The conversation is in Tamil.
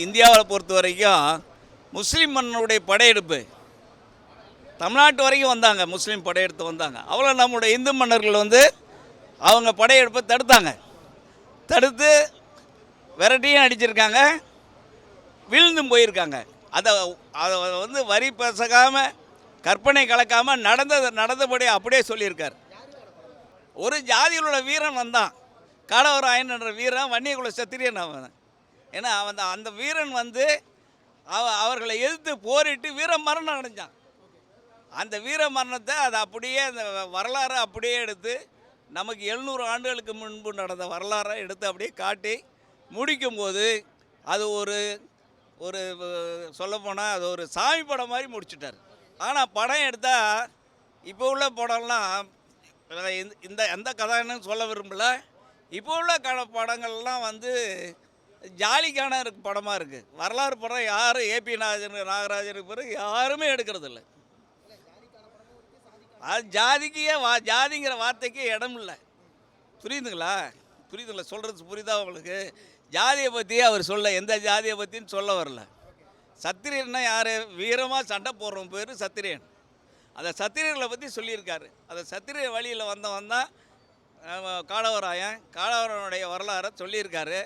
இந்தியாவில் பொறுத்த வரைக்கும் முஸ்லீம் மன்னனுடைய படையெடுப்பு தமிழ்நாட்டு வரைக்கும் வந்தாங்க. முஸ்லீம் படையெடுத்து வந்தாங்க. அவ்வளோ நம்முடைய இந்து மன்னர்கள் அவங்க படையெடுப்பை தடுத்து விரட்டியும் அடிச்சிருக்காங்க, வீழ்ந்தும் போயிருக்காங்க. அதை அதை வரி பேசகாமல் கற்பனை கலக்காமல் நடந்தபடி அப்படியே சொல்லியிருக்கார். ஒரு ஜாதியில் உள்ள வீரன் வந்தான், காடவராயன் என்ற வீரன், வன்னியகுல சத்திரியன் அவன். ஏன்னா அந்த வீரன் அவர்களை எதிர்த்து போரிட்டு வீர மரணம் அடைஞ்சான். அந்த வீர மரணத்தை அதை அப்படியே அந்த வரலாறை அப்படியே எடுத்து நமக்கு 700 ஆண்டுகளுக்கு முன்பு நடந்த வரலாறை எடுத்து அப்படியே காட்டி முடிக்கும்போது அது ஒரு சொல்லப்போனால் அது ஒரு சாமி படம் மாதிரி முடிச்சுட்டார். ஆனால் படம் எடுத்தால் இப்போ உள்ள படம்லாம் எந்த கதான்னு சொல்ல விரும்பல. இப்போ உள்ள படங்கள்லாம் ஜாலிக்கான படமாக இருக்குது. வரலாறு படம் யாரும் ஏபி நாகராஜனுக்கு பிறகு யாருமே எடுக்கிறதில்ல. அது ஜாதிங்கிற வார்த்தைக்கு இடம் இல்லை. புரியுதுங்களா சொல்கிறது புரியுதா உங்களுக்கு? ஜாதியை பற்றி அவர் எந்த ஜாதியை பற்றின்னு சொல்ல வரல. சத்திரியன்னா யார்? வீரமாக சண்டை போடுறவன் பேர் சத்திரியன். அந்த சத்திரியர்களை பற்றி சொல்லியிருக்காரு. அந்த சத்திரிய வழியில் வந்தவன் தான் காடவராயனுடைய வரலாறை சொல்லியிருக்காரு.